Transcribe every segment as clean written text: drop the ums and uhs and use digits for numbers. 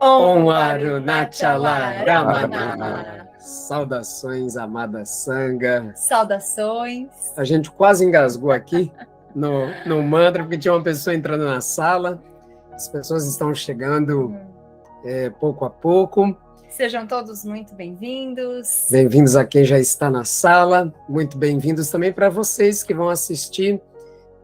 Om Arunachala Ramana. Saudações, amada Sangha. Saudações. A gente quase engasgou aqui no mantra, porque tinha uma pessoa entrando na sala. As pessoas estão chegando pouco a pouco. Sejam todos muito bem-vindos. Bem-vindos a quem já está na sala. Muito bem-vindos também para vocês que vão assistir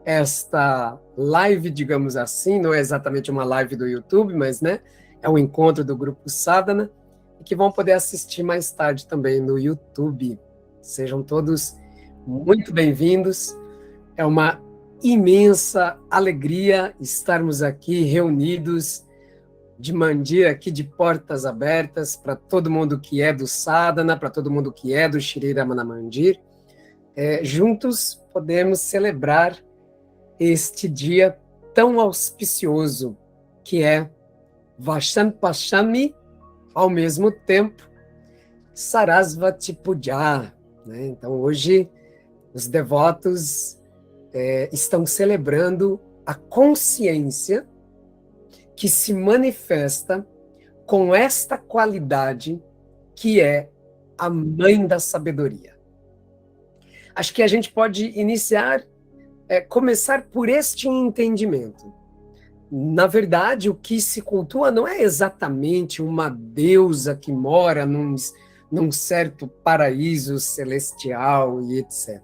esta live, digamos assim. Não é exatamente uma live do YouTube, mas, né? É um encontro do Grupo Sadhana, e que vão poder assistir mais tarde também no YouTube. Sejam todos muito bem-vindos. É uma imensa alegria estarmos aqui reunidos de Mandira, aqui de portas abertas, para todo mundo que é do Sadhana, para todo mundo que é do Shri Ramana Mandir. Juntos podemos celebrar este dia tão auspicioso, que é Vasant Pashami, ao mesmo tempo, Sarasvati Puja. Né? Então, hoje, os devotos estão celebrando a consciência que se manifesta com esta qualidade que é a mãe da sabedoria. Acho que a gente pode começar por este entendimento. Na verdade, o que se cultua não é exatamente uma deusa que mora num certo paraíso celestial e etc.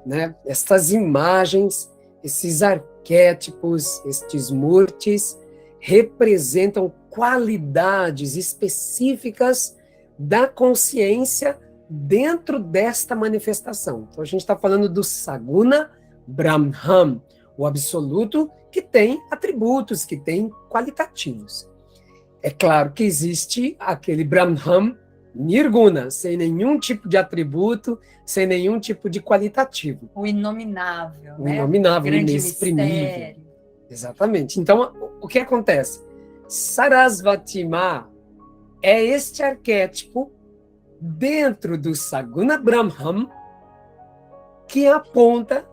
Né? Estas imagens, esses arquétipos, estes murtis, representam qualidades específicas da consciência dentro desta manifestação. Então, a gente está falando do Saguna Brahman, o absoluto que tem atributos, que tem qualitativos. É claro que existe aquele Brahman Nirguna, sem nenhum tipo de atributo, sem nenhum tipo de qualitativo. O inominável, O inominável, grande inexprimível. mistério. Exatamente. Então, o que acontece? Sarasvati Ma é este arquétipo dentro do Saguna Brahman que aponta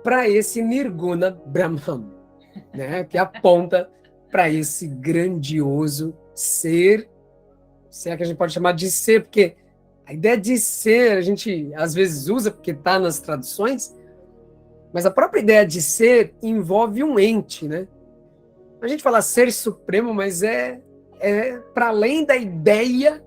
para esse Nirguna Brahman, né? Que aponta para esse grandioso ser, se é que a gente pode chamar de ser, porque a ideia de ser a gente às vezes usa porque está nas traduções, mas a própria ideia de ser envolve um ente, né? A gente fala ser supremo, mas é para além da ideia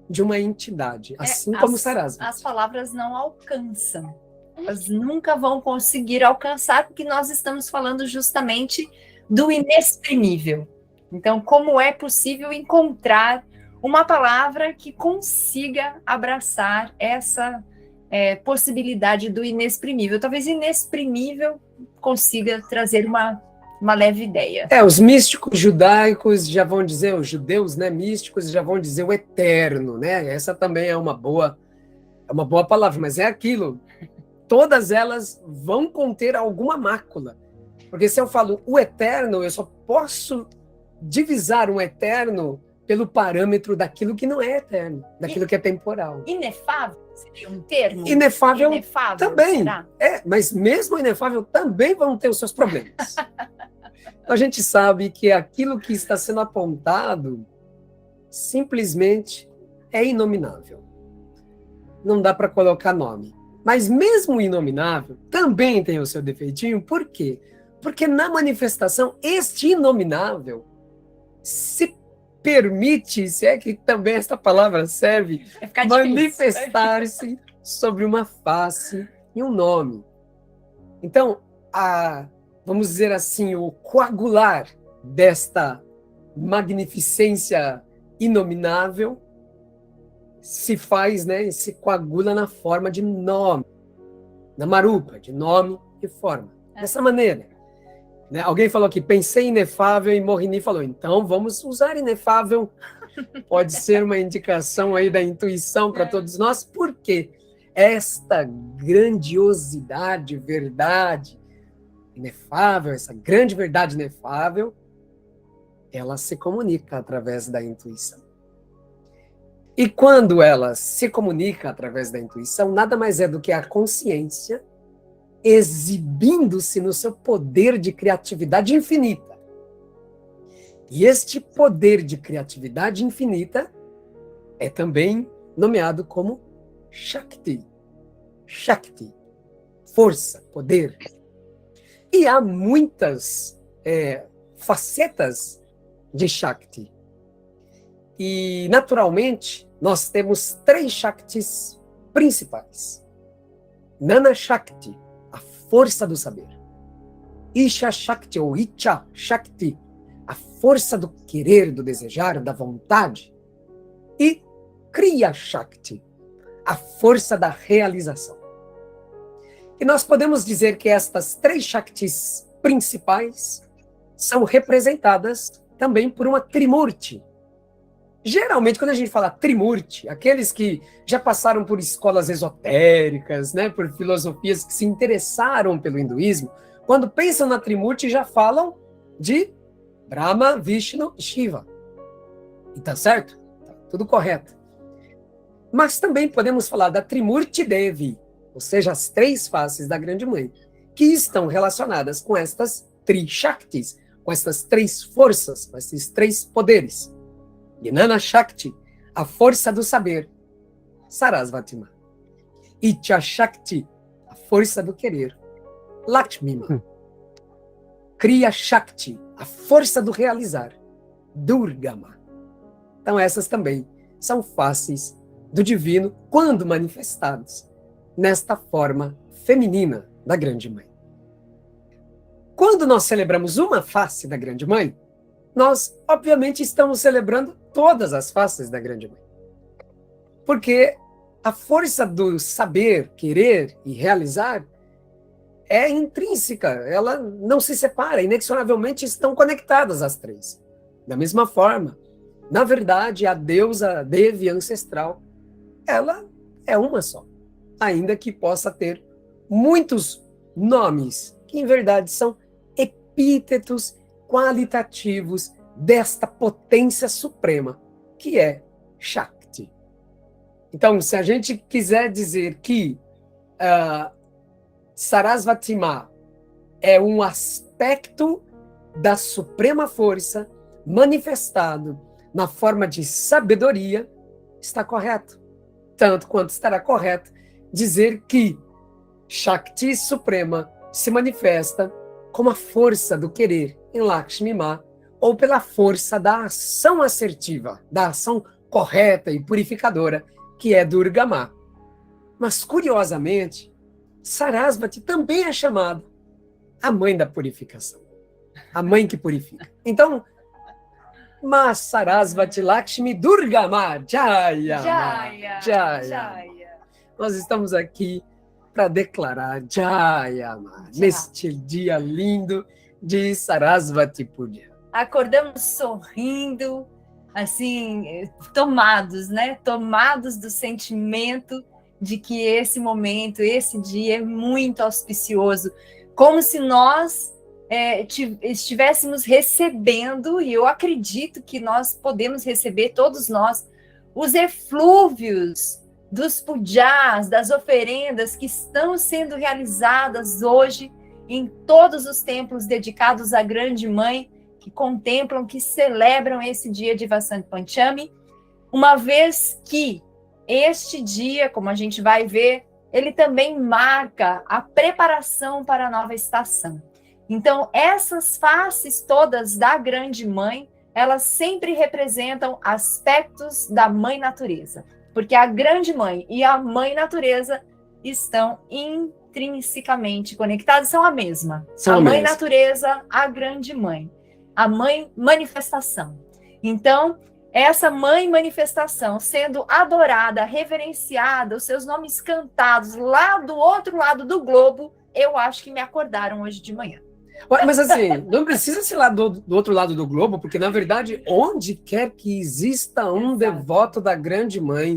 de uma entidade, assim como Sarasvati. As palavras não alcançam. Elas nunca vão conseguir alcançar, porque nós estamos falando justamente do inexprimível. Então, como é possível encontrar uma palavra que consiga abraçar essa possibilidade do inexprimível? Talvez inexprimível consiga trazer uma leve ideia. Os místicos judaicos já vão dizer, os judeus, né, místicos já vão dizer o eterno, né? Essa também é uma boa palavra, mas é aquilo. Todas elas vão conter alguma mácula. Porque se eu falo o eterno, eu só posso divisar um eterno pelo parâmetro daquilo que não é eterno, daquilo que é temporal. Inefável seria um termo? Inefável também. Será? Mas mesmo inefável também vão ter os seus problemas. A gente sabe que aquilo que está sendo apontado simplesmente é inominável. Não dá para colocar nome. Mas mesmo o inominável também tem o seu defeitinho. Por quê? Porque na manifestação, este inominável se permite, se é que também esta palavra serve, manifestar-se sobre uma face e um nome. Então, vamos dizer assim, o coagular desta magnificência inominável se faz, né, e se coagula na forma de nome, na marupa, de nome e forma. Dessa maneira. Né? Alguém falou aqui, pensei inefável, e Morini falou, então vamos usar inefável. Pode ser uma indicação aí da intuição para todos nós, porque esta grandiosidade, verdade inefável, essa grande verdade inefável, ela se comunica através da intuição. E quando ela se comunica através da intuição, nada mais é do que a consciência exibindo-se no seu poder de criatividade infinita. E este poder de criatividade infinita é também nomeado como Shakti. Shakti, força, poder. E há muitas facetas de Shakti. E, naturalmente, nós temos 3 Shaktis principais. Nana Shakti, a força do saber. Isha Shakti, ou Icha Shakti, a força do querer, do desejar, da vontade. E Kriya Shakti, a força da realização. E nós podemos dizer que estas 3 Shaktis principais são representadas também por uma Trimurti. Geralmente, quando a gente fala Trimurti, aqueles que já passaram por escolas esotéricas, né, por filosofias que se interessaram pelo hinduísmo, quando pensam na Trimurti, já falam de Brahma, Vishnu e Shiva. E tá certo? Tá tudo correto. Mas também podemos falar da Trimurti Devi, ou seja, as 3 faces da Grande Mãe, que estão relacionadas com estas Tri-Shaktis, com estas 3 forças, com esses 3 poderes. Gnana Shakti, a força do saber, Sarasvati Ma. Icha Shakti, a força do querer, Lakshmi Ma. Kriya Shakti, a força do realizar, Durga Ma. Então essas também são faces do divino quando manifestados nesta forma feminina da Grande Mãe. Quando nós celebramos uma face da Grande Mãe, nós, obviamente, estamos celebrando todas as faces da Grande Mãe. Porque a força do saber, querer e realizar é intrínseca, ela não se separa, inexoravelmente estão conectadas as 3. Da mesma forma, na verdade, a deusa Devi ancestral, ela é uma só, ainda que possa ter muitos nomes, que em verdade são epítetos qualitativos desta potência suprema, que é Shakti. Então, se a gente quiser dizer que Sarasvati Ma é um aspecto da suprema força manifestado na forma de sabedoria, está correto. Tanto quanto estará correto dizer que Shakti suprema se manifesta como a força do querer em Lakshmi Ma, ou pela força da ação assertiva, da ação correta e purificadora, que é Durga Ma. Mas, curiosamente, Sarasvati também é chamada a mãe da purificação, a mãe que purifica. Então, Ma Sarasvati Lakshmi Durga Ma Jaya, Jaya, Jaya. Jaya. Nós estamos aqui para declarar Jaya Ma, neste dia lindo de Sarasvati Puja. Acordamos sorrindo, assim, tomados, né? Tomados do sentimento de que esse momento, esse dia é muito auspicioso, como se nós estivéssemos recebendo, e eu acredito que nós podemos receber, todos nós, os eflúvios dos pujas, das oferendas que estão sendo realizadas hoje em todos os templos dedicados à Grande Mãe, que contemplam, que celebram esse dia de Vasant Panchami, uma vez que este dia, como a gente vai ver, ele também marca a preparação para a nova estação. Então, essas faces todas da Grande Mãe, elas sempre representam aspectos da Mãe Natureza, porque a Grande Mãe e a Mãe Natureza estão intrinsecamente conectadas, são a mesma. São a Mãe mesma. Natureza, a Grande Mãe, a Mãe Manifestação. Então, essa Mãe Manifestação sendo adorada, reverenciada, os seus nomes cantados lá do outro lado do globo, eu acho que me acordaram hoje de manhã. Mas assim, não precisa ser lá do outro lado do globo, porque na verdade, onde quer que exista um devoto da Grande Mãe,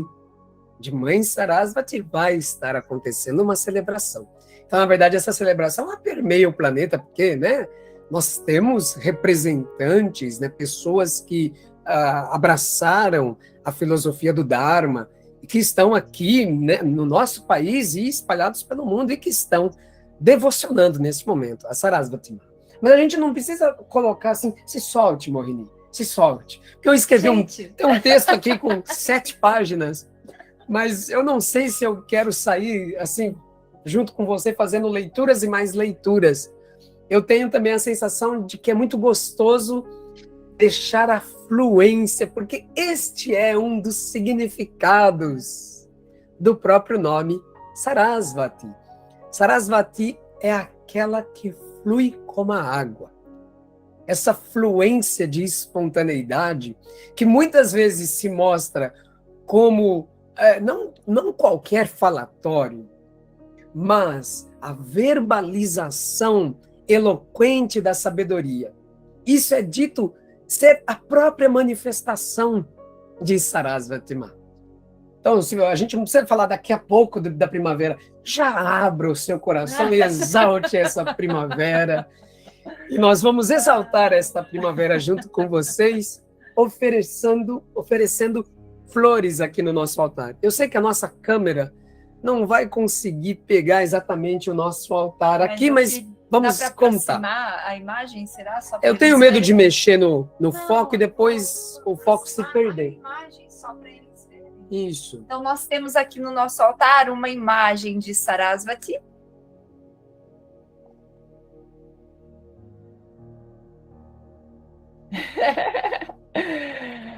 de Mãe Sarasvati, vai estar acontecendo uma celebração. Então, na verdade, essa celebração ela permeia o planeta, porque, né, nós temos representantes, né, pessoas que abraçaram a filosofia do Dharma, e que estão aqui, né, no nosso país e espalhados pelo mundo, e que estão devocionando nesse momento a Sarasvati Ma. Mas a gente não precisa colocar assim, se solte, Morini, se solte. Porque eu escrevi Gente. tem um texto aqui com 7 páginas, mas eu não sei se eu quero sair, assim, junto com você, fazendo leituras e mais leituras. Eu tenho também a sensação de que é muito gostoso deixar a fluência, porque este é um dos significados do próprio nome Sarasvati. Sarasvati é aquela que flui como a água. Essa fluência de espontaneidade que muitas vezes se mostra como não qualquer falatório, mas a verbalização eloquente da sabedoria. Isso é dito ser a própria manifestação de Sarasvati Ma. Então, a gente não precisa falar daqui a pouco da primavera. Já abra o seu coração e exalte essa primavera. E nós vamos exaltar esta primavera junto com vocês, oferecendo flores aqui no nosso altar. Eu sei que a nossa câmera não vai conseguir pegar exatamente o nosso altar aqui, mas vamos contar. A imagem, será? Só eu tenho medo de mexer no foco e depois o foco se perder. A imagem só para eles verem. Isso. Então, nós temos aqui no nosso altar uma imagem de Sarasvati.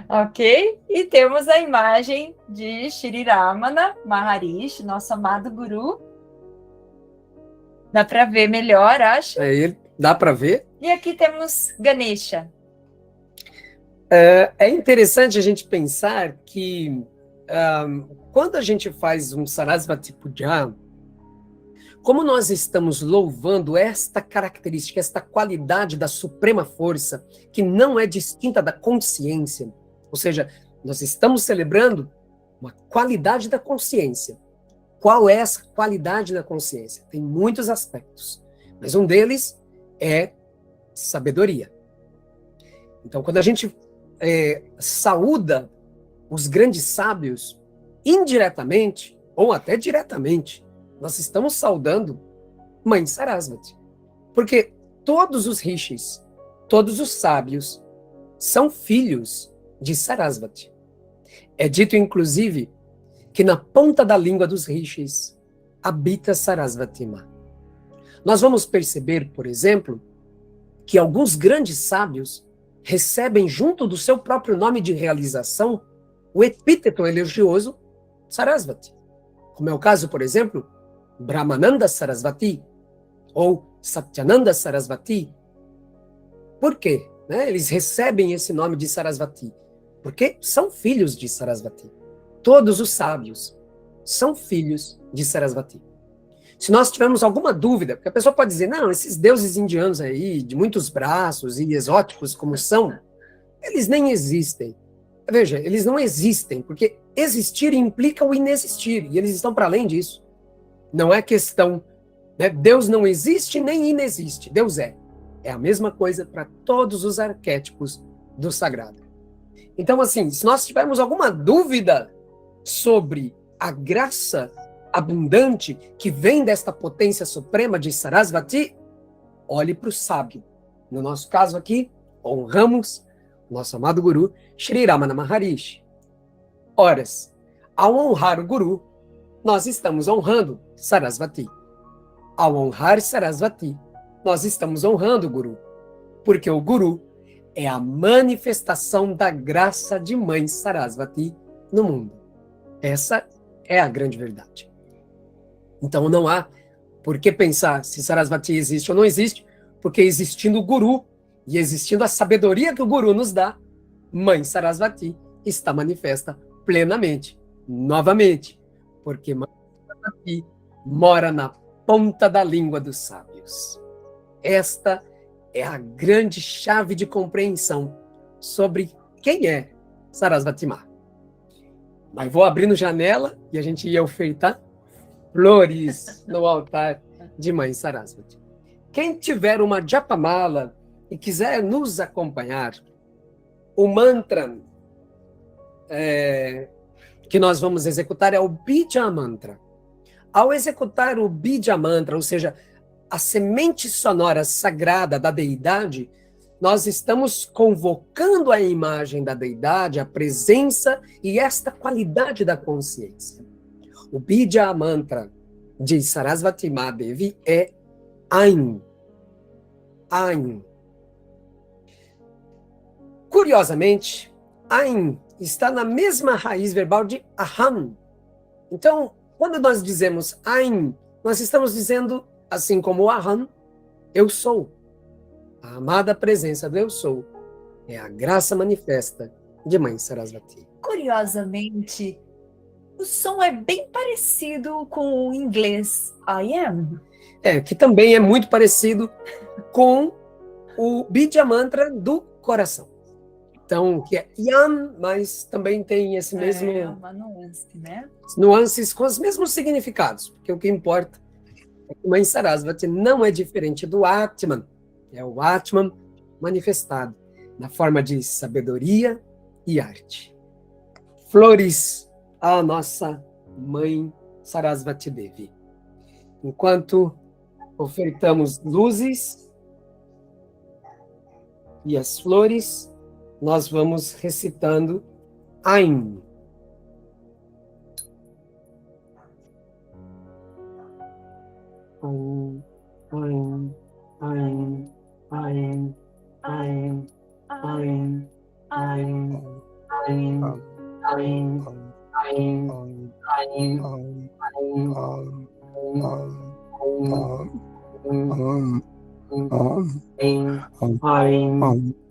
Ok? E temos a imagem de Shri Ramana Maharishi, nosso amado guru. Dá para ver melhor, acho. Dá para ver. E aqui temos Ganesha. É interessante a gente pensar que quando a gente faz um Sarasvati Puja, como nós estamos louvando esta característica, esta qualidade da suprema força, que não é distinta da consciência, ou seja, nós estamos celebrando uma qualidade da consciência. Qual é essa qualidade da consciência? Tem muitos aspectos, mas um deles é sabedoria. Então, quando a gente saúda os grandes sábios, indiretamente, ou até diretamente, nós estamos saudando Mãe Sarasvati. Porque todos os rishis, todos os sábios, são filhos de Sarasvati. É dito, inclusive, que na ponta da língua dos rishis habita Sarasvati Ma. Nós vamos perceber, por exemplo, que alguns grandes sábios recebem junto do seu próprio nome de realização o epíteto elogioso Sarasvati. Como é o caso, por exemplo, Brahmananda Sarasvati ou Satyananda Sarasvati. Por quê? Eles recebem esse nome de Sarasvati porque são filhos de Sarasvati. Todos os sábios são filhos de Sarasvati. Se nós tivermos alguma dúvida, porque a pessoa pode dizer, não, esses deuses indianos aí, de muitos braços e exóticos como são, eles nem existem. Veja, eles não existem, porque existir implica o inexistir, e eles estão para além disso. Não é questão, Deus não existe nem inexiste, Deus é. É a mesma coisa para todos os arquétipos do sagrado. Então, assim, se nós tivermos alguma dúvida sobre a graça abundante que vem desta potência suprema de Sarasvati, olhe para o sábio. No nosso caso aqui, honramos nosso amado guru, Shri Ramana Maharishi. Horas, ao honrar o guru, nós estamos honrando Sarasvati. Ao honrar Sarasvati, nós estamos honrando o guru, porque o guru é a manifestação da graça de Mãe Sarasvati no mundo. Essa é a grande verdade. Então não há por que pensar se Sarasvati existe ou não existe, porque existindo o guru e existindo a sabedoria que o guru nos dá, Mãe Sarasvati está manifesta plenamente, novamente, porque Mãe Sarasvati mora na ponta da língua dos sábios. Esta é a grande chave de compreensão sobre quem é Sarasvati Ma. Mas vou abrindo janela e a gente ia ofertar flores no altar de Mãe Sarasvati. Quem tiver uma japamala e quiser nos acompanhar, o mantra que nós vamos executar é o Bija Mantra. Ao executar o Bija Mantra, ou seja, a semente sonora sagrada da deidade, nós estamos convocando a imagem da deidade, a presença e esta qualidade da consciência. O Bija Mantra de Sarasvati Mahadevi é Ain. Ain. Curiosamente, Ain está na mesma raiz verbal de Aham. Então, quando nós dizemos Ain, nós estamos dizendo, assim como Aham, eu sou. A amada presença do eu sou é a graça manifesta de Mãe Sarasvati. Curiosamente, o som é bem parecido com o inglês I am. Que também é muito parecido com o Bija Mantra do coração. Então, que é Yam, mas também tem esse mesmo... uma nuance, né? Nuances com os mesmos significados, porque o que importa é que Mãe Sarasvati não é diferente do Atman, é o Atman manifestado na forma de sabedoria e arte. Flores à nossa Mãe Sarasvati Devi. Enquanto ofertamos luzes e as flores, nós vamos recitando Ain. Ain, Ain, Ain, Ain, Ain, Ain, Ain, Ain, Ain,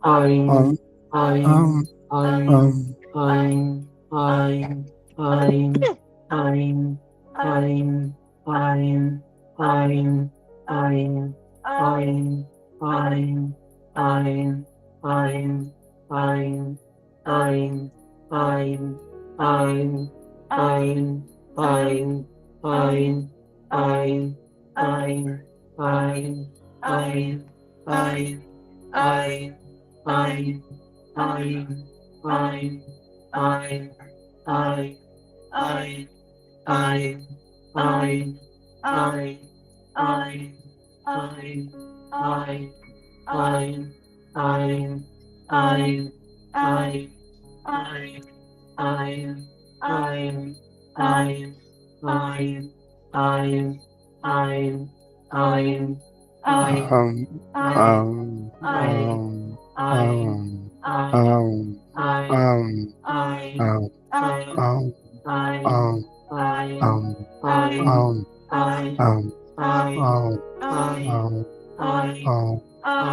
Ain,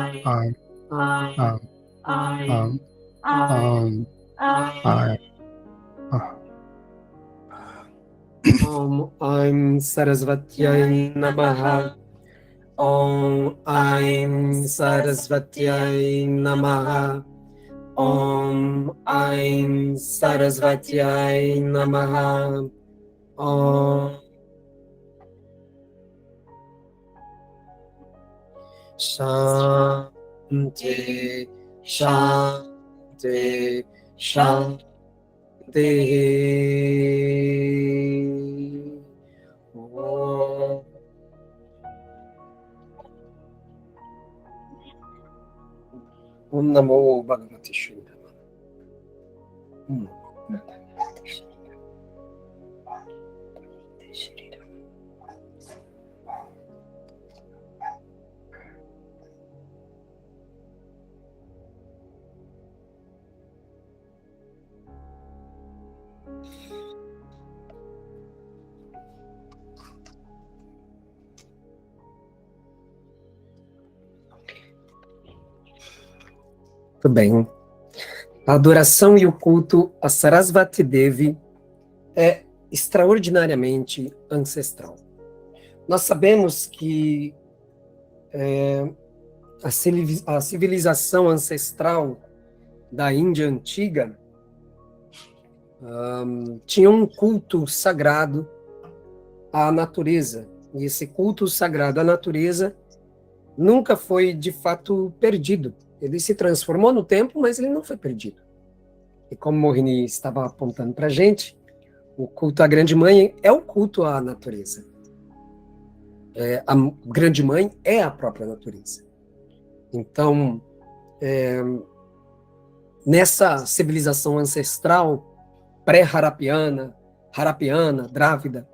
Om Aim Sarasvatyai Namaha. Om Aim Sarasvatyai Namaha. Om Aim Sarasvatyai Namaha. Om Shanti, Shanti, Shanti. Om Namo Bhagavate Shri. Muito bem. A adoração e o culto a Sarasvati Devi é extraordinariamente ancestral. Nós sabemos que a civilização ancestral da Índia antiga tinha um culto sagrado à natureza. E esse culto sagrado à natureza nunca foi, de fato, perdido. Ele se transformou no tempo, mas ele não foi perdido. E como Morini estava apontando para a gente, o culto à Grande Mãe é o culto à natureza. A Grande Mãe é a própria natureza. Então, nessa civilização ancestral, pré-harapiana, harapiana, drávida,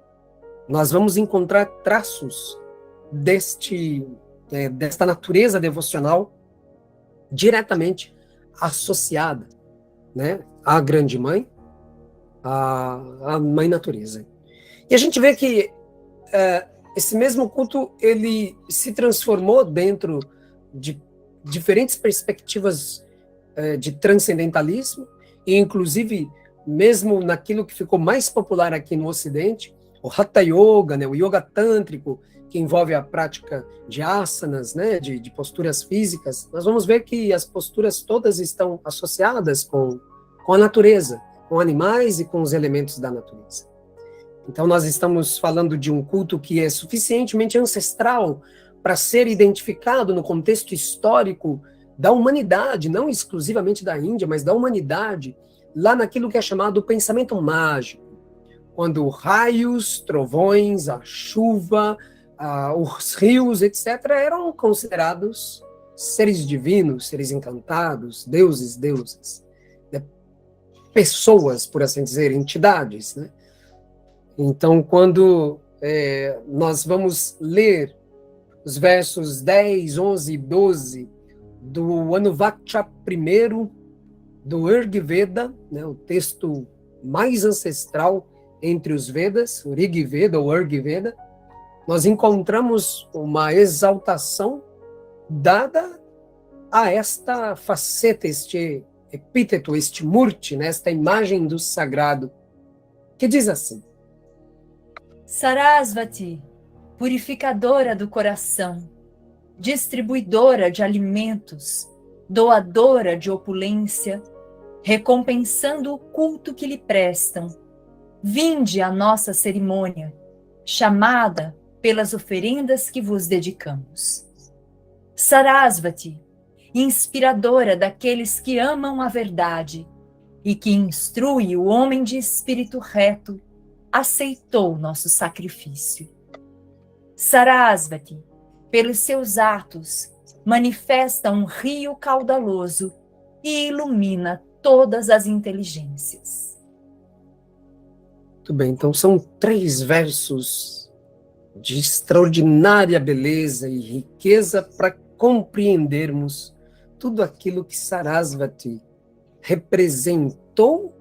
nós vamos encontrar traços desta natureza devocional diretamente associada, né, à grande mãe, à mãe natureza. E a gente vê que esse mesmo culto, ele se transformou dentro de diferentes perspectivas de transcendentalismo, e inclusive mesmo naquilo que ficou mais popular aqui no Ocidente, o Hatha Yoga, né, o Yoga Tântrico, que envolve a prática de asanas, né, de posturas físicas, nós vamos ver que as posturas todas estão associadas com a natureza, com animais e com os elementos da natureza. Então nós estamos falando de um culto que é suficientemente ancestral para ser identificado no contexto histórico da humanidade, não exclusivamente da Índia, mas da humanidade, lá naquilo que é chamado pensamento mágico, quando raios, trovões, a chuva, os rios, etc., eram considerados seres divinos, seres encantados, deuses, deusas, né? Pessoas, por assim dizer, entidades, né? Então, quando nós vamos ler os versos 10, 11 e 12 do Anuvaksha I do Rig Veda, né, o texto mais ancestral entre os Vedas, o Rig Veda ou Rig Veda, nós encontramos uma exaltação dada a esta faceta, este epíteto, este murti, né, esta imagem do sagrado, que diz assim: Sarasvati, purificadora do coração, distribuidora de alimentos, doadora de opulência, recompensando o culto que lhe prestam, vinde à nossa cerimônia, chamada pelas oferendas que vos dedicamos. Sarasvati, inspiradora daqueles que amam a verdade e que instrui o homem de espírito reto, aceitou nosso sacrifício. Sarasvati, pelos seus atos, manifesta um rio caudaloso e ilumina todas as inteligências. Muito bem, então são 3 versos de extraordinária beleza e riqueza para compreendermos tudo aquilo que Sarasvati representou,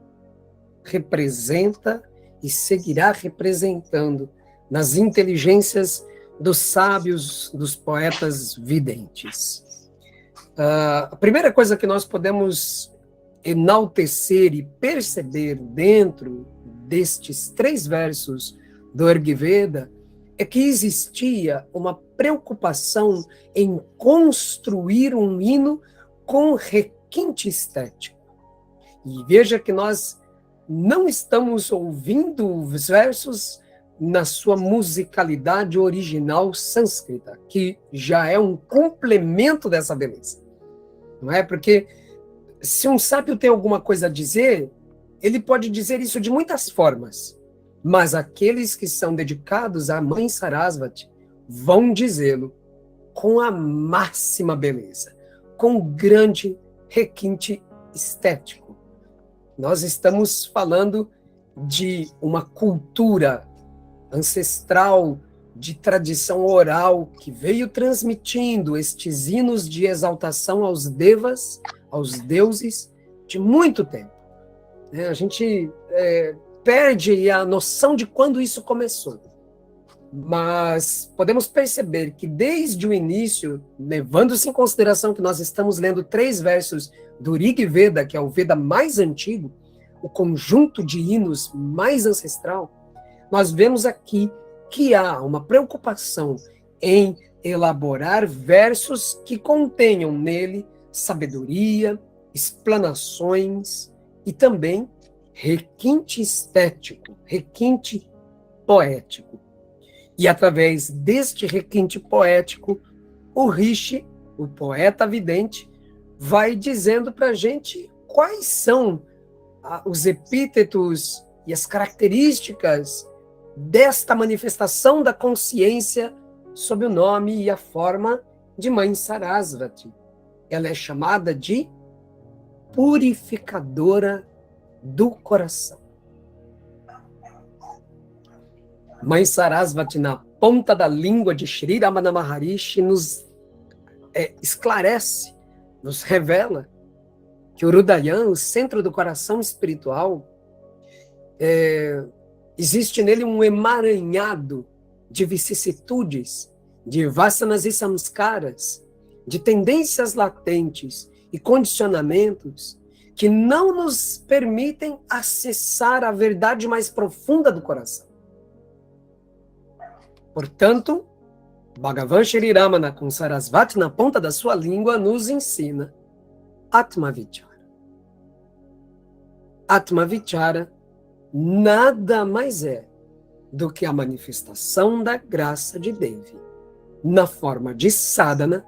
representa e seguirá representando nas inteligências dos sábios, dos poetas videntes. A primeira coisa que nós podemos enaltecer e perceber dentro destes 3 versos do Rig Veda é que existia uma preocupação em construir um hino com requinte estético. E veja que nós não estamos ouvindo os versos na sua musicalidade original sânscrita, que já é um complemento dessa beleza. Não é? Porque se um sábio tem alguma coisa a dizer, ele pode dizer isso de muitas formas, mas aqueles que são dedicados à Mãe Sarasvati vão dizê-lo com a máxima beleza, com grande requinte estético. Nós estamos falando de uma cultura ancestral, de tradição oral, que veio transmitindo estes hinos de exaltação aos devas, aos deuses, de muito tempo. A gente perde a noção de quando isso começou. Mas podemos perceber que desde o início, levando-se em consideração que nós estamos lendo 3 versos do Rig Veda, que é o Veda mais antigo, o conjunto de hinos mais ancestral, nós vemos aqui que há uma preocupação em elaborar versos que contenham nele sabedoria, explanações e também requinte estético, requinte poético. E através deste requinte poético, o Rishi, o poeta vidente, vai dizendo para a gente quais são os epítetos e as características desta manifestação da consciência sob o nome e a forma de Mãe Sarasvati. ela é chamada de purificadora do coração. Mãe Sarasvati, na ponta da língua de Sri Ramana Maharishi, nos esclarece, nos revela que o Hrudayan, o centro do coração espiritual, existe nele um emaranhado de vicissitudes, de vasanas e samskaras, de tendências latentes e condicionamentos que não nos permitem acessar a verdade mais profunda do coração. Portanto, Bhagavan Shri Ramana, com Sarasvati na ponta da sua língua, nos ensina Atma Vichara. Atma Vichara nada mais é do que a manifestação da graça de Devi na forma de sadhana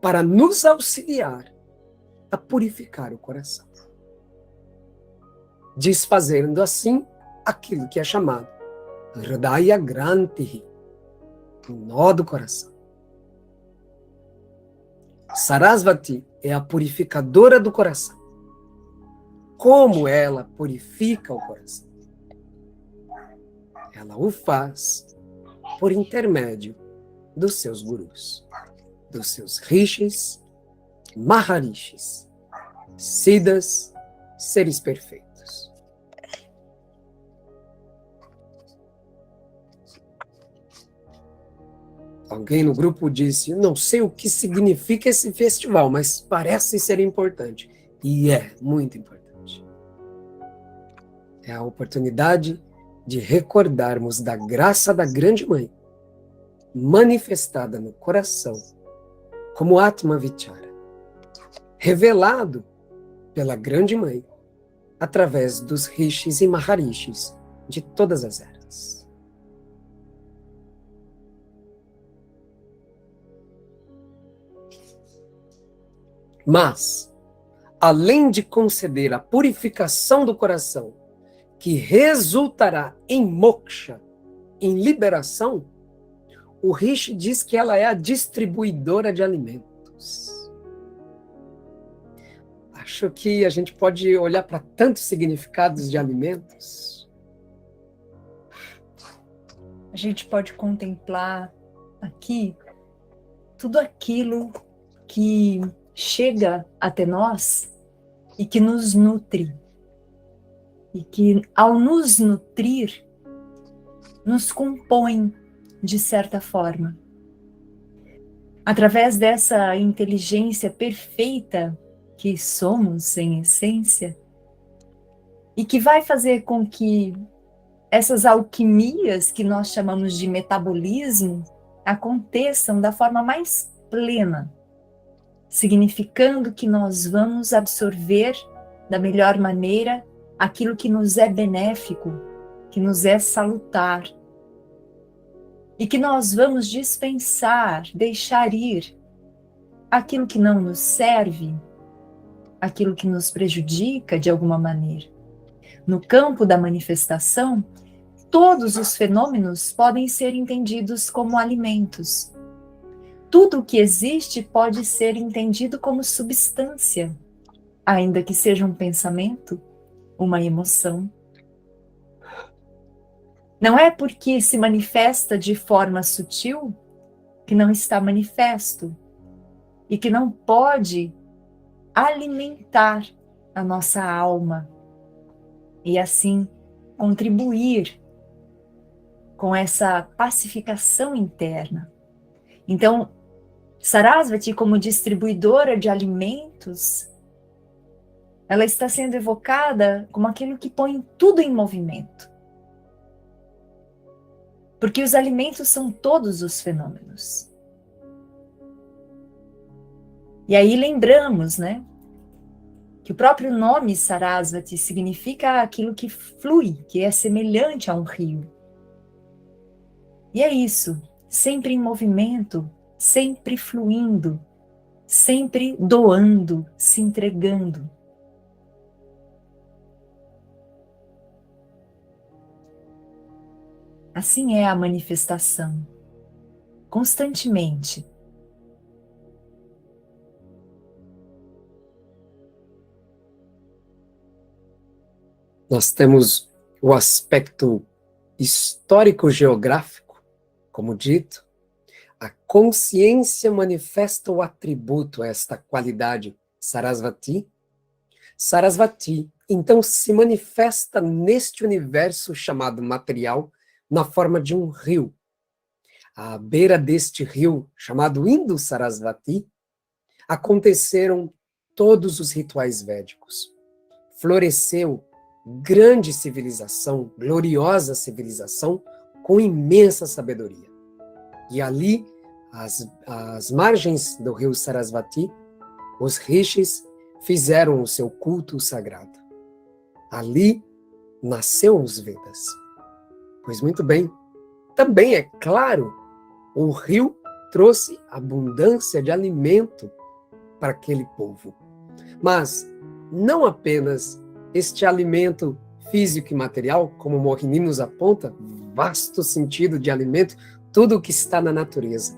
para nos auxiliar a purificar o coração, desfazendo assim aquilo que é chamado Hridaya Granthi, o nó do coração. Sarasvati é a purificadora do coração. Como ela purifica o coração? Ela o faz por intermédio dos seus gurus, dos seus rishis, maharishis, siddhas, seres perfeitos. Alguém no grupo disse, não sei o que significa esse festival, mas parece ser importante. E é muito importante. É a oportunidade de recordarmos da graça da Grande Mãe, manifestada no coração, como Atma Vichara, revelado pela Grande Mãe, através dos rishis e maharishis de todas as eras. Mas, além de conceder a purificação do coração, que resultará em moksha, em liberação, o Rishi diz que ela é a distribuidora de alimentos. Acho que a gente pode olhar para tantos significados de alimentos. A gente pode contemplar aqui tudo aquilo que chega até nós e que nos nutre. E que, ao nos nutrir, nos compõe de certa forma. Através dessa inteligência perfeita que somos em essência, e que vai fazer com que essas alquimias que nós chamamos de metabolismo aconteçam da forma mais plena, significando que nós vamos absorver da melhor maneira aquilo que nos é benéfico, que nos é salutar, e que nós vamos dispensar, deixar ir aquilo que não nos serve, aquilo que nos prejudica de alguma maneira. No campo da manifestação, todos os fenômenos podem ser entendidos como alimentos. Tudo o que existe pode ser entendido como substância, ainda que seja um pensamento, uma emoção. Não é porque se manifesta de forma sutil que não está manifesto e que não pode alimentar a nossa alma e assim contribuir com essa pacificação interna. Então, Sarasvati, como distribuidora de alimentos, ela está sendo evocada como aquilo que põe tudo em movimento. Porque os alimentos são todos os fenômenos. E aí lembramos, né, que o próprio nome Sarasvati significa aquilo que flui, que é semelhante a um rio. E é isso, sempre em movimento, sempre fluindo, sempre doando, se entregando. Assim é a manifestação, constantemente. Nós temos o aspecto histórico-geográfico, como dito. A consciência manifesta o atributo a esta qualidade Sarasvati. Sarasvati, então, se manifesta neste universo chamado material na forma de um rio. À beira deste rio, chamado Indo-Sarasvati, aconteceram todos os rituais védicos. Floresceu grande civilização, gloriosa civilização, com imensa sabedoria. E ali, às margens do rio Sarasvati, os rishis fizeram o seu culto sagrado. Ali nasceu os Vedas. Pois muito bem, também é claro, o rio trouxe abundância de alimento para aquele povo. Mas não apenas este alimento físico e material, como Mohini nos aponta, vasto sentido de alimento, tudo o que está na natureza.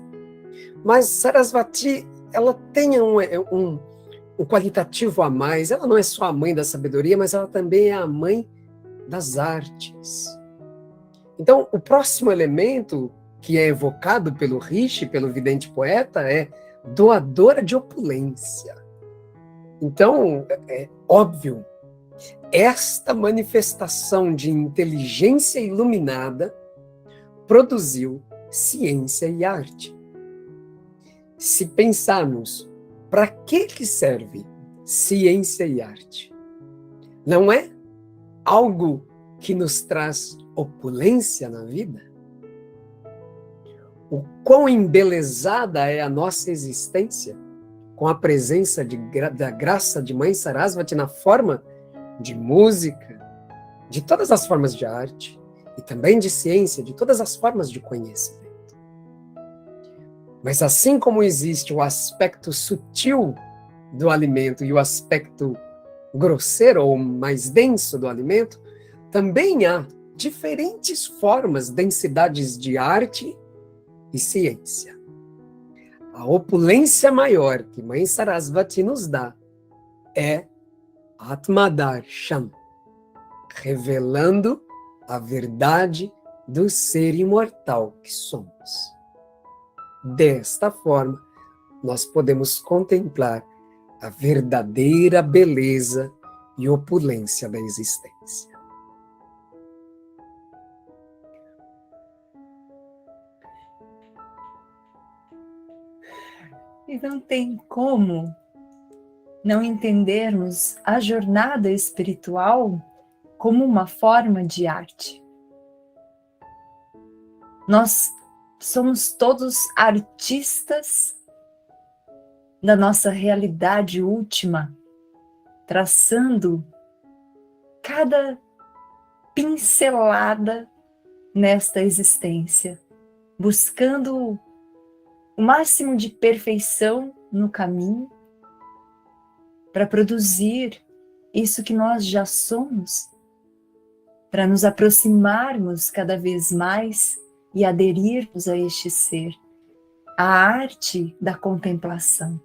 Mas Sarasvati, ela tem um qualitativo a mais. Ela não é só a mãe da sabedoria, mas ela também é a mãe das artes. Então, o próximo elemento que é evocado pelo Rishi, pelo vidente poeta, é doadora de opulência. Então, é óbvio, esta manifestação de inteligência iluminada produziu ciência e arte. Se pensarmos, para que serve ciência e arte? Não é algo que nos traz opulência na vida? O quão embelezada é a nossa existência com a presença da graça de Mãe Sarasvati na forma de música, de todas as formas de arte, e também de ciência, de todas as formas de conhecimento. Mas assim como existe o aspecto sutil do alimento e o aspecto grosseiro ou mais denso do alimento, também há diferentes formas, densidades de arte e ciência. A opulência maior que Mãe Sarasvati nos dá é Atmadarshan, revelando a verdade do ser imortal que somos. Desta forma, nós podemos contemplar a verdadeira beleza e opulência da existência. E não tem como não entendermos a jornada espiritual como uma forma de arte. Nós somos todos artistas da nossa realidade última, traçando cada pincelada nesta existência, buscando o máximo de perfeição no caminho para produzir isso que nós já somos, para nos aproximarmos cada vez mais e aderirmos a este ser, a arte da contemplação.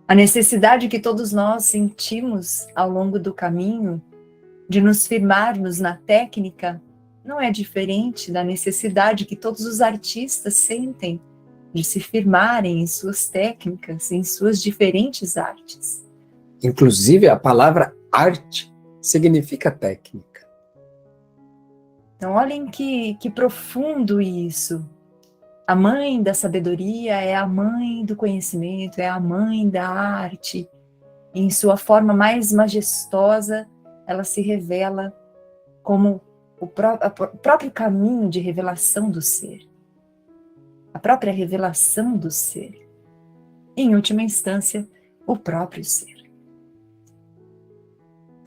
A necessidade que todos nós sentimos ao longo do caminho de nos firmarmos na técnica não é diferente da necessidade que todos os artistas sentem de se firmarem em suas técnicas, em suas diferentes artes. Inclusive, a palavra arte significa técnica. Então, olhem que profundo isso. A mãe da sabedoria é a mãe do conhecimento, é a mãe da arte. E em sua forma mais majestosa, ela se revela como o próprio caminho de revelação do ser. A própria revelação do ser. Em última instância, o próprio ser.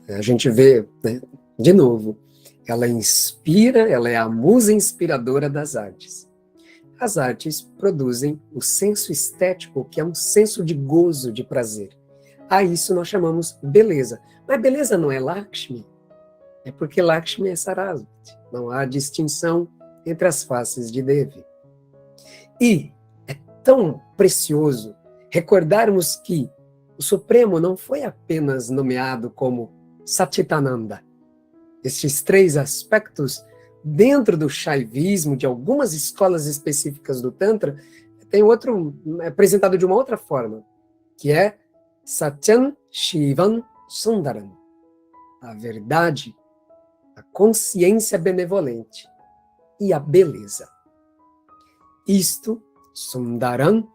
A gente vê, né, de novo, ela inspira, ela é a musa inspiradora das artes. As artes produzem o senso estético, que é um senso de gozo, de prazer. A isso nós chamamos beleza. Mas beleza não é Lakshmi. É porque Lakshmi é Sarasvati. Não há distinção entre as faces de Devi. E é tão precioso recordarmos que O Supremo não foi apenas nomeado como Satchitananda. Estes três aspectos, dentro do Shaivismo, de algumas escolas específicas do Tantra, tem outro, apresentado de uma outra forma, que é Satyam Shivam Sundaram. A verdade, a consciência benevolente e a beleza. Isto, Sundaram,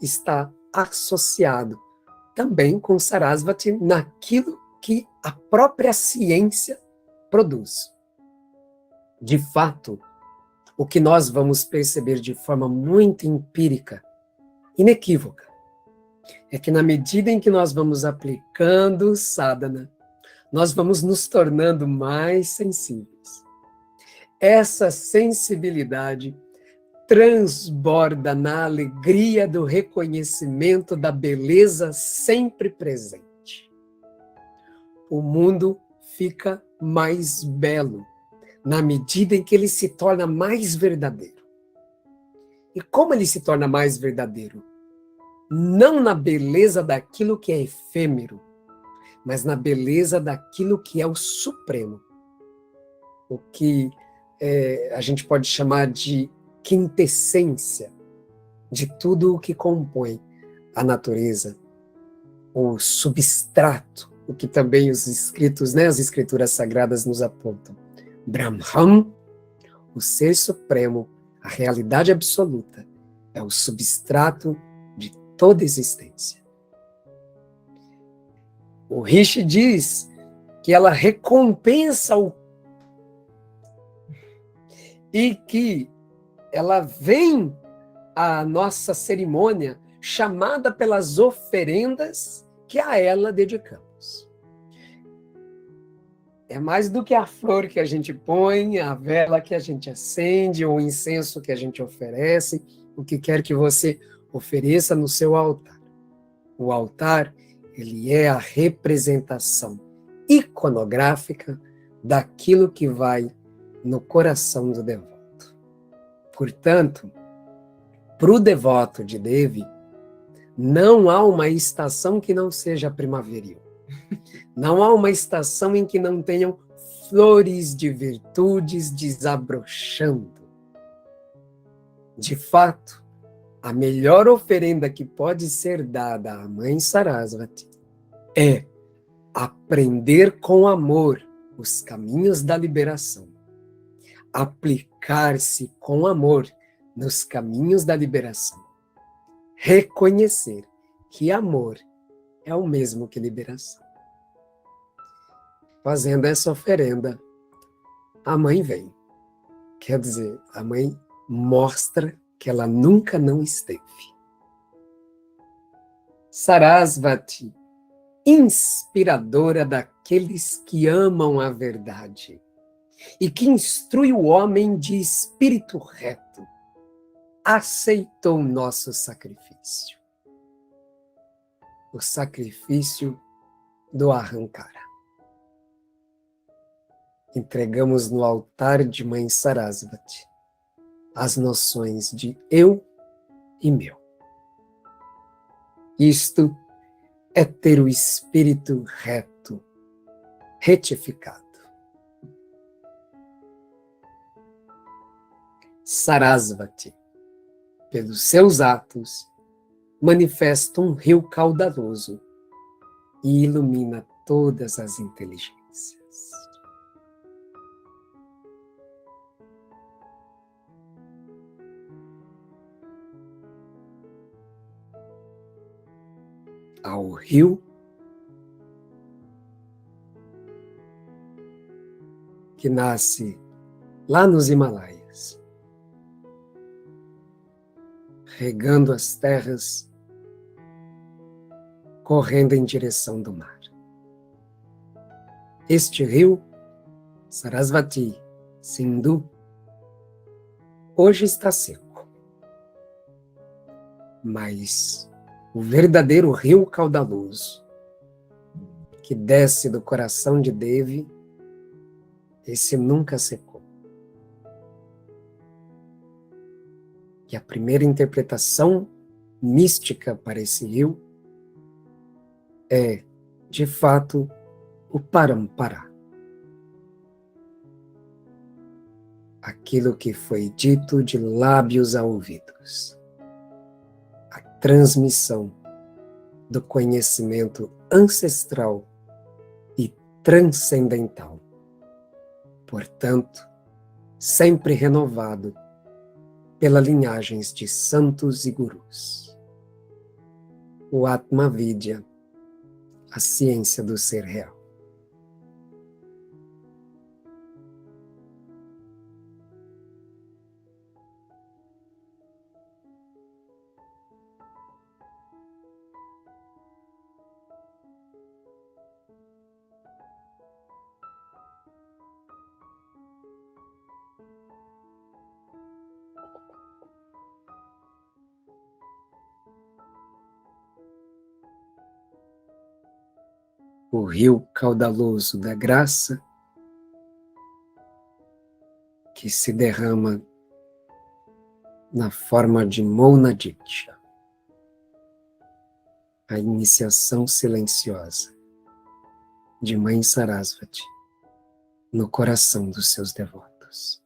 está associado também com Sarasvati naquilo que a própria ciência produz. De fato, o que nós vamos perceber de forma muito empírica, inequívoca, é que na medida em que nós vamos aplicando sadhana, nós vamos nos tornando mais sensíveis. Essa sensibilidade transborda na alegria do reconhecimento da beleza sempre presente. O mundo fica mais belo na medida em que ele se torna mais verdadeiro. E como ele se torna mais verdadeiro? Não na beleza daquilo que é efêmero, mas na beleza daquilo que é o supremo. O que a gente pode chamar de quintessência de tudo o que compõe a natureza, o substrato, o que também os escritos, as escrituras sagradas nos apontam. Brahman, o ser supremo, a realidade absoluta, é o substrato de toda existência. O Rishi diz que ela recompensa e que ela vem à nossa cerimônia chamada pelas oferendas que a ela dedicamos. É mais do que a flor que a gente põe, a vela que a gente acende, ou o incenso que a gente oferece, o que quer que você ofereça no seu altar. O altar, ele é a representação iconográfica daquilo que vai no coração do devoto. Portanto, para o devoto de Devi, não há uma estação que não seja primaveril. Não há uma estação em que não tenham flores de virtudes desabrochando. De fato, a melhor oferenda que pode ser dada à Mãe Sarasvati é aprender com amor os caminhos da liberação. Aplicar-se com amor nos caminhos da liberação. Reconhecer que amor é o mesmo que liberação. Fazendo essa oferenda, a mãe vem. Quer dizer, a mãe mostra que ela nunca não esteve. Sarasvati, inspiradora daqueles que amam a verdade e que instrui o homem de espírito reto, aceitou nosso sacrifício. O sacrifício do Ahankara. Entregamos no altar de Mãe Sarasvati as noções de eu e meu. Isto é ter o espírito reto, retificado. Sarasvati, pelos seus atos, manifesta um rio caudaloso e ilumina todas as inteligências. Ao rio que nasce lá nos Himalaias, regando as terras, correndo em direção do mar. Este rio, Sarasvati, Sindhu, hoje está seco, mas o verdadeiro rio caudaloso, que desce do coração de Devi, esse nunca secou. E a primeira interpretação mística para esse rio é, de fato, o Parampara. Aquilo que foi dito de lábios a ouvidos. A transmissão do conhecimento ancestral e transcendental. Portanto, sempre renovado pelas linhagens de santos e gurus. O Atma Vidya, a ciência do ser real. O rio caudaloso da graça que se derrama na forma de Monadiksha, a iniciação silenciosa de Mãe Sarasvati no coração dos seus devotos.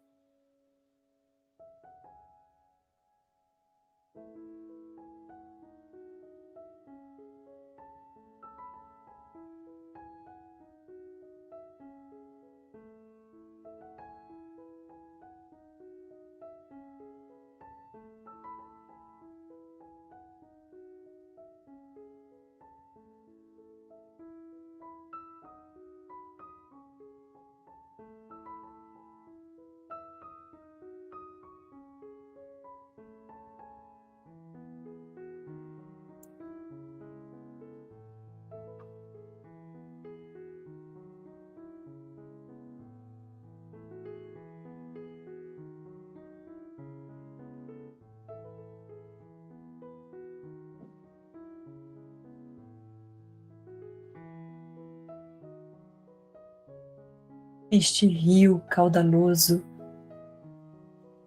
Este rio caudaloso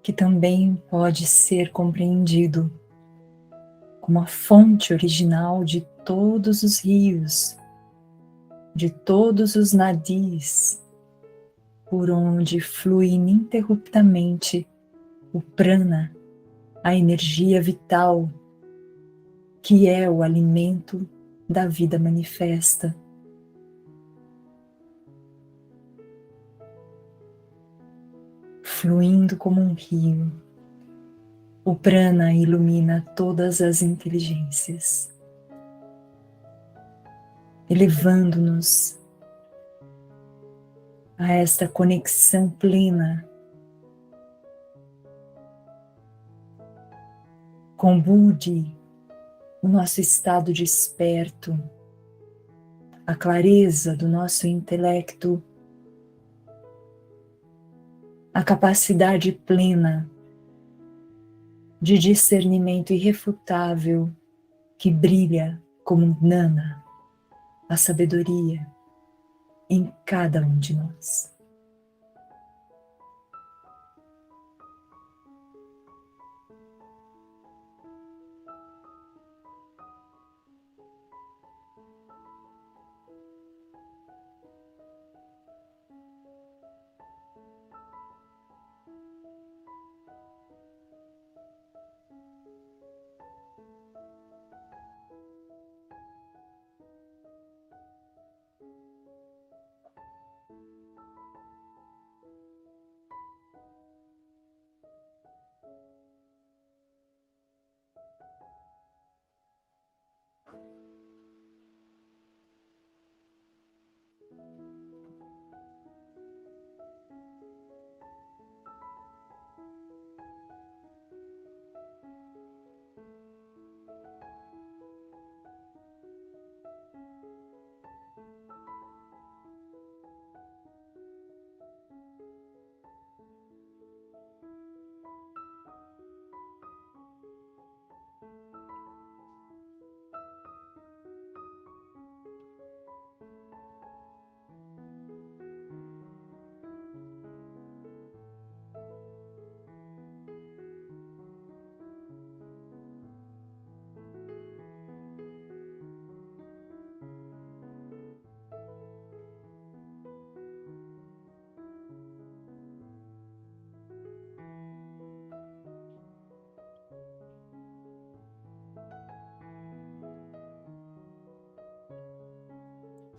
que também pode ser compreendido como a fonte original de todos os rios, de todos os nadis, por onde flui ininterruptamente o prana, a energia vital, que é o alimento da vida manifesta. Fluindo como um rio, o prana ilumina todas as inteligências, elevando-nos a esta conexão plena com Buddhi, o nosso estado desperto, a clareza do nosso intelecto, a capacidade plena de discernimento irrefutável que brilha como Gnana, a sabedoria, em cada um de nós.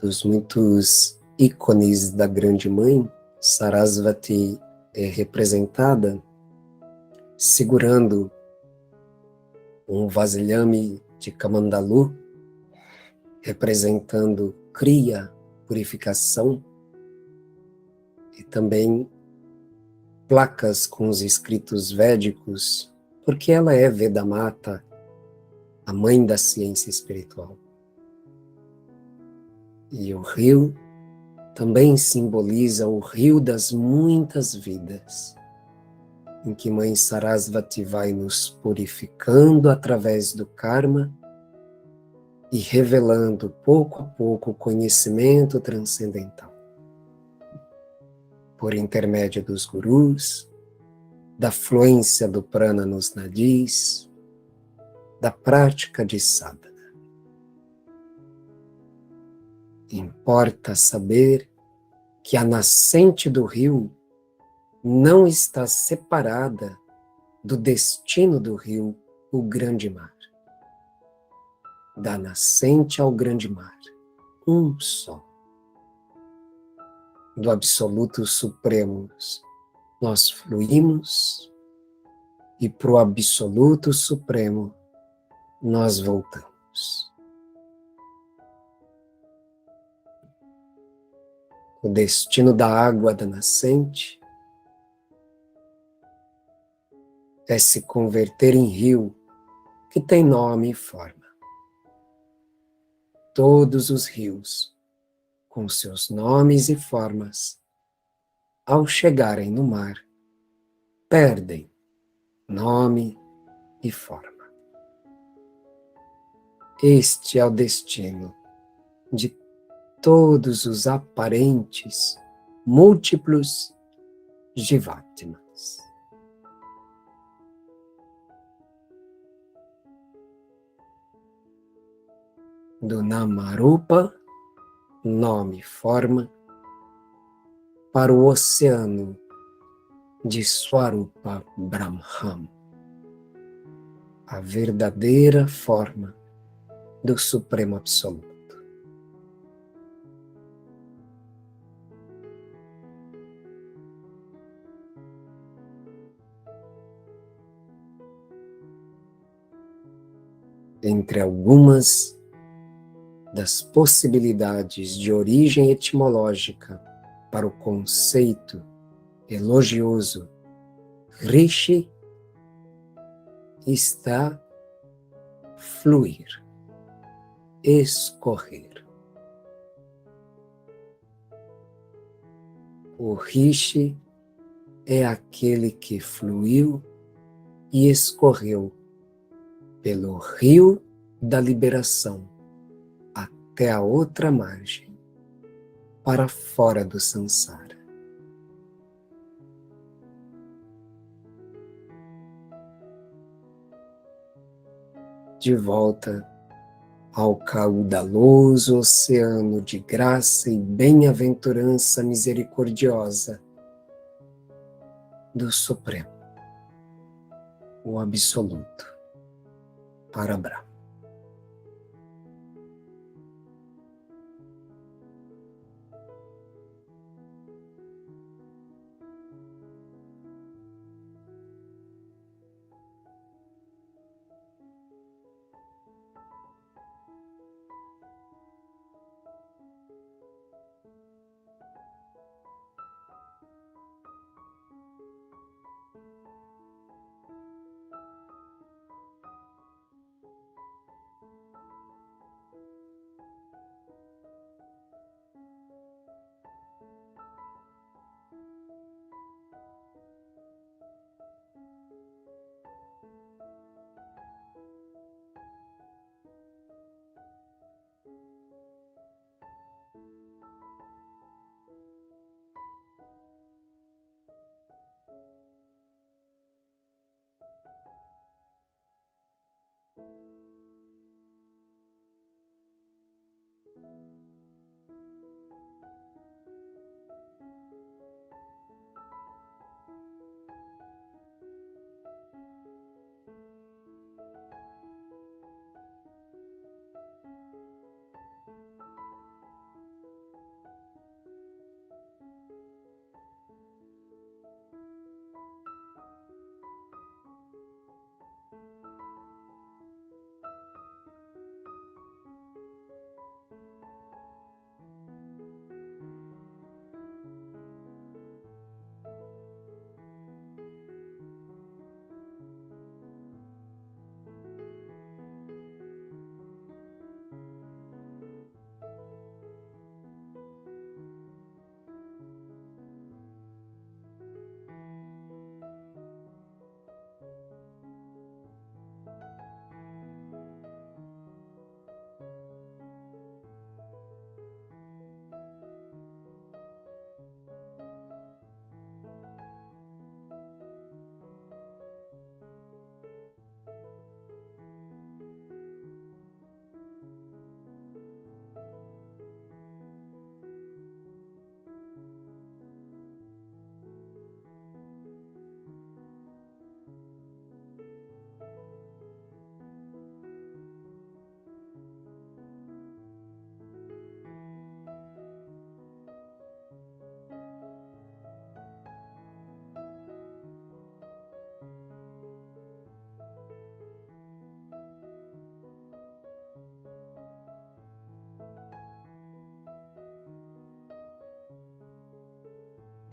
dos muitos ícones da Grande Mãe, Sarasvati é representada segurando um vasilhame de Kamandalu, representando Kriya, purificação, e também placas com os escritos védicos, porque ela é Vedamata, a mãe da ciência espiritual. E o rio também simboliza o rio das muitas vidas, em que Mãe Sarasvati vai nos purificando através do karma e revelando pouco a pouco o conhecimento transcendental. Por intermédio dos gurus, da fluência do prana nos nadis, da prática de sadhana. Importa saber que a nascente do rio não está separada do destino do rio, o grande mar. Da nascente ao grande mar, um só. Do absoluto supremo, nós fluímos e para o absoluto supremo nós voltamos. O destino da água da nascente é se converter em rio que tem nome e forma. Todos os rios, com seus nomes e formas, ao chegarem no mar, perdem nome e forma. Este é o destino de todos os aparentes, múltiplos Jivatmas. Do Namarupa, nome e forma, para o oceano de Swarupa Brahman, a verdadeira forma do Supremo Absoluto. Entre algumas das possibilidades de origem etimológica para o conceito elogioso Rishi está fluir, escorrer. O Rishi é aquele que fluiu e escorreu pelo rio da liberação até a outra margem, para fora do samsara. De volta ao caudaloso oceano de graça e bem-aventurança misericordiosa do Supremo, o Absoluto, para Brahma.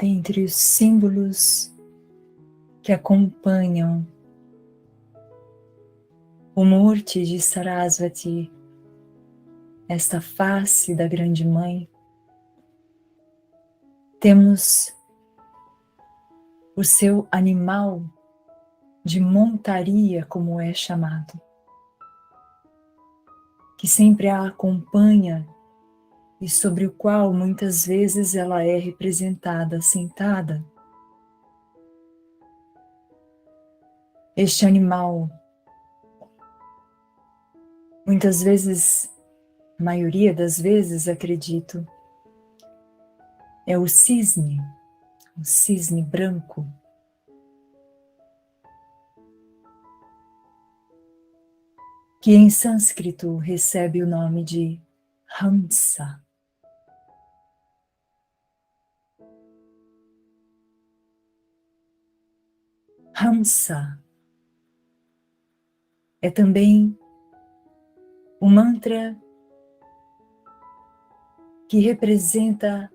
dentre os símbolos que acompanham o Murti de Sarasvati, esta face da Grande Mãe, temos o seu animal de montaria, como é chamado, que sempre a acompanha e sobre o qual muitas vezes ela é representada sentada. Este animal, muitas vezes, a maioria das vezes, acredito, é o cisne branco, que em sânscrito recebe o nome de Hamsa. Hamsa é também o mantra que representa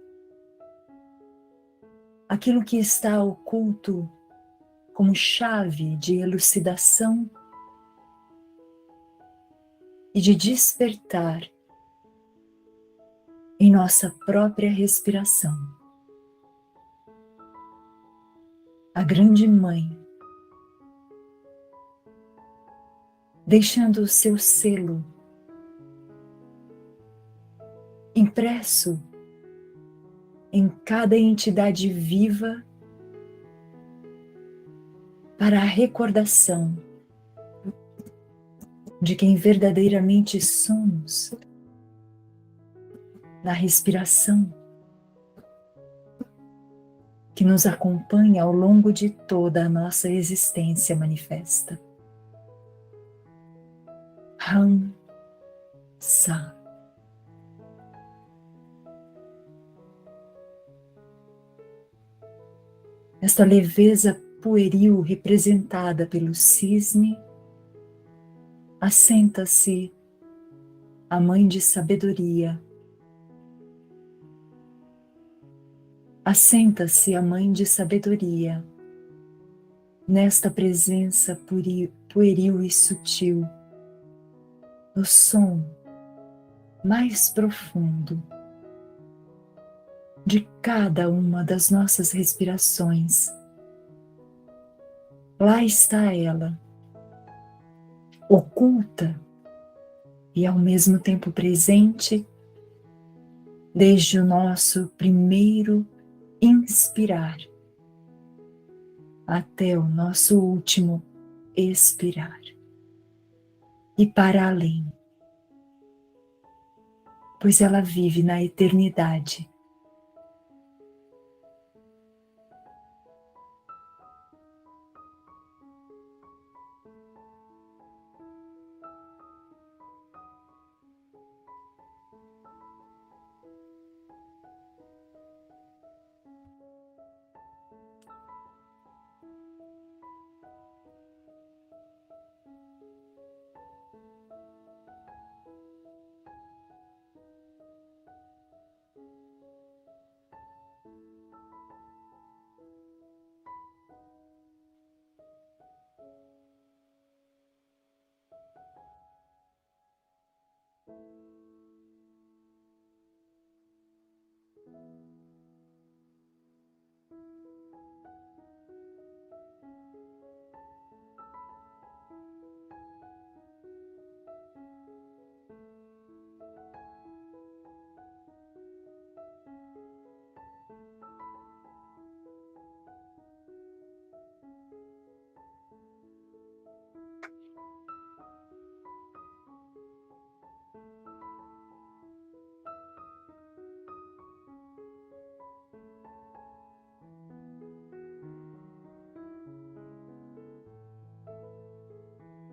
aquilo que está oculto como chave de elucidação e de despertar em nossa própria respiração. A Grande Mãe, deixando o seu selo impresso em cada entidade viva para a recordação de quem verdadeiramente somos, na respiração que nos acompanha ao longo de toda a nossa existência manifesta. Hamsa. Esta leveza pueril representada pelo cisne, assenta-se a Mãe de Sabedoria. Assenta-se a Mãe de Sabedoria nesta presença pueril e sutil, no som mais profundo de cada uma das nossas respirações. Lá está ela, oculta e ao mesmo tempo presente, desde o nosso primeiro inspirar até o nosso último expirar e para além, pois ela vive na eternidade.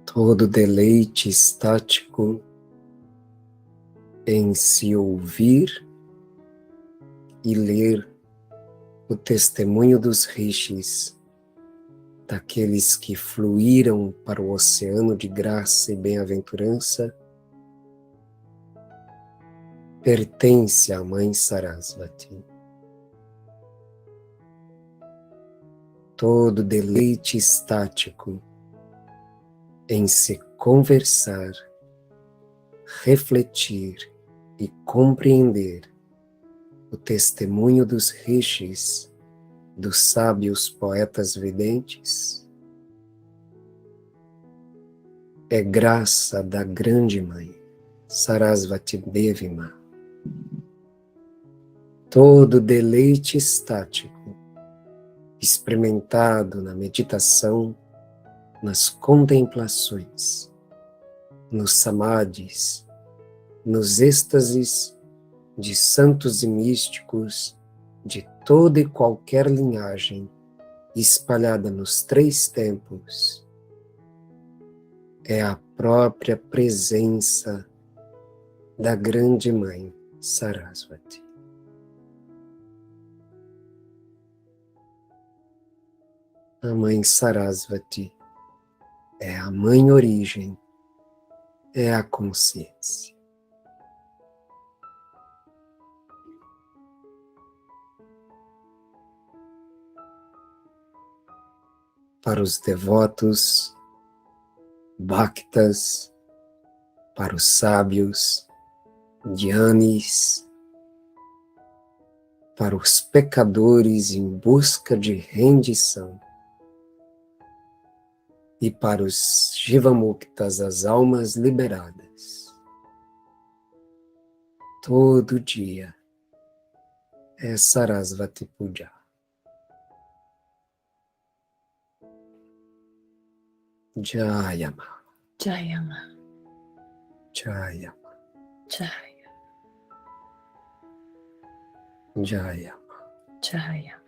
Todo deleite estático em se ouvir e ler o testemunho dos rishis, daqueles que fluíram para o oceano de graça e bem-aventurança, pertence à Mãe Sarasvati. todo deleite estático em se conversar, refletir e compreender o testemunho dos rishis, dos sábios poetas videntes, é graça da grande mãe, Sarasvati Devi Ma. Todo deleite estático experimentado na meditação, nas contemplações, nos samadhis, nos êxtases de santos e místicos de toda e qualquer linhagem espalhada nos 3 tempos, é a própria presença da grande mãe Sarasvati. A mãe Sarasvati é a mãe origem, é a consciência. Para os devotos, bhaktas, para os sábios, dhyanis, para os pecadores em busca de rendição, e para os Jivamuktas, as almas liberadas. Todo dia é Sarasvati Puja. Jayama. Jayama. Jayama. Jaya. Jayama. Jayama.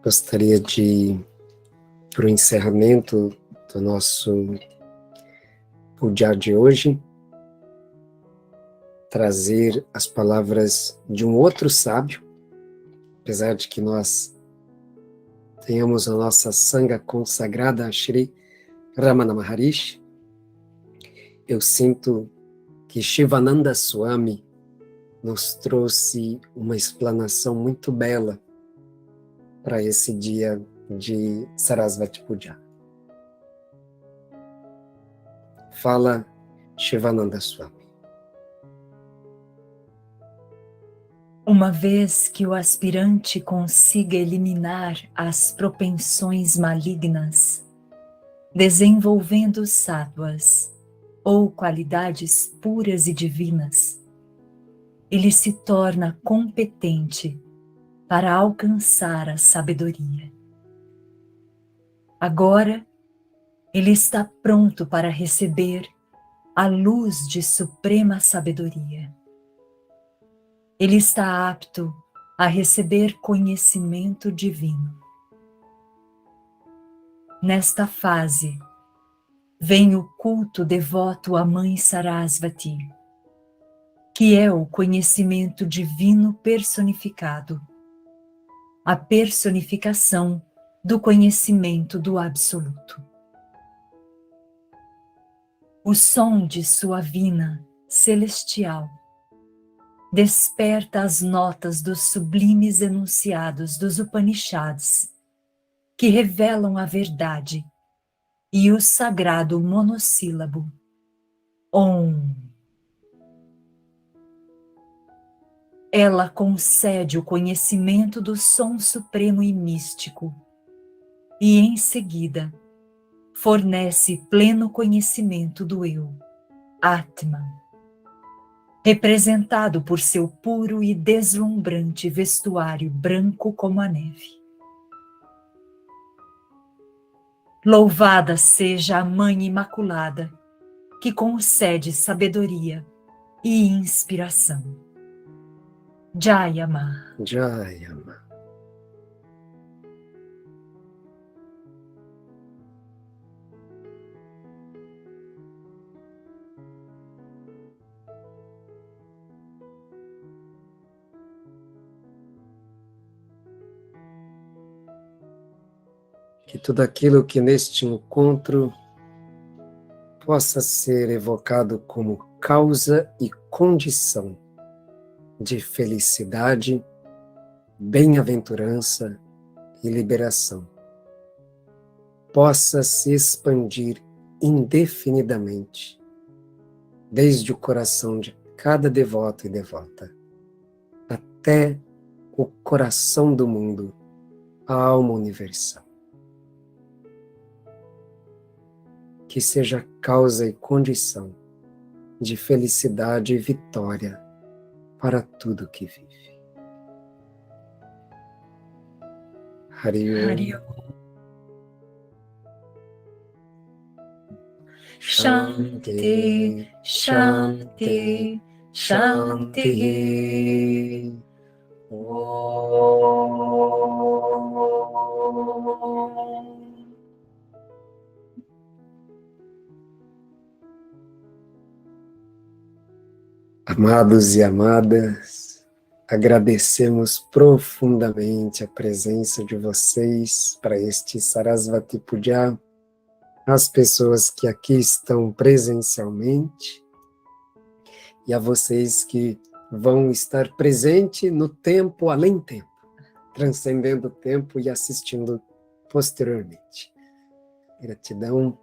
Gostaria de, para o encerramento do nosso puja de hoje, trazer as palavras de um outro sábio, apesar de que nós tenhamos a nossa sanga consagrada a Shri Ramana Maharishi, eu sinto que Shivananda Swami nos trouxe uma explanação muito bela para esse dia de Sarasvati Puja. Fala Shivananda Swami. Uma vez que o aspirante consiga eliminar as propensões malignas, desenvolvendo sáttvas ou qualidades puras e divinas, ele se torna competente para alcançar a sabedoria. Agora, ele está pronto para receber a luz de suprema sabedoria. Ele está apto a receber conhecimento divino. Nesta fase, vem o culto devoto à Mãe Sarasvati, que é o conhecimento divino personificado, a personificação do conhecimento do Absoluto. O som de sua vina celestial desperta as notas dos sublimes enunciados dos Upanishads, que revelam a verdade, e o sagrado monossílabo Om. Ela concede o conhecimento do som supremo e místico, e em seguida fornece pleno conhecimento do eu, Atman. representado por seu puro e deslumbrante vestuário branco como a neve. Louvada seja a Mãe Imaculada, que concede sabedoria e inspiração. Jaya Ma. Jaya Ma. Que tudo aquilo que neste encontro possa ser evocado como causa e condição de felicidade, bem-aventurança e liberação, possa se expandir indefinidamente, desde o coração de cada devoto e devota, até o coração do mundo, a alma universal. Que seja causa e condição de felicidade e vitória para tudo que vive. Hari Om. Shanti, Shanti, Shanti. Om. Amados e amadas, agradecemos profundamente a presença de vocês para este Sarasvati Puja, as pessoas que aqui estão presencialmente e a vocês que vão estar presentes no tempo além tempo, transcendendo o tempo e assistindo posteriormente. Gratidão,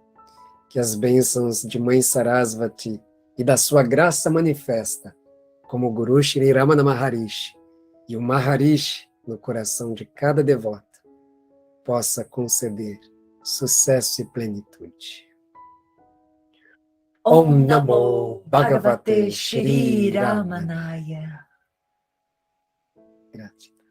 que as bênçãos de Mãe Sarasvati e da sua graça manifesta, como o Guru Shri Ramana Maharishi e o Maharishi no coração de cada devoto, possa conceder sucesso e plenitude. Om Namo Bhagavate Shri Ramanaya. Gratidão.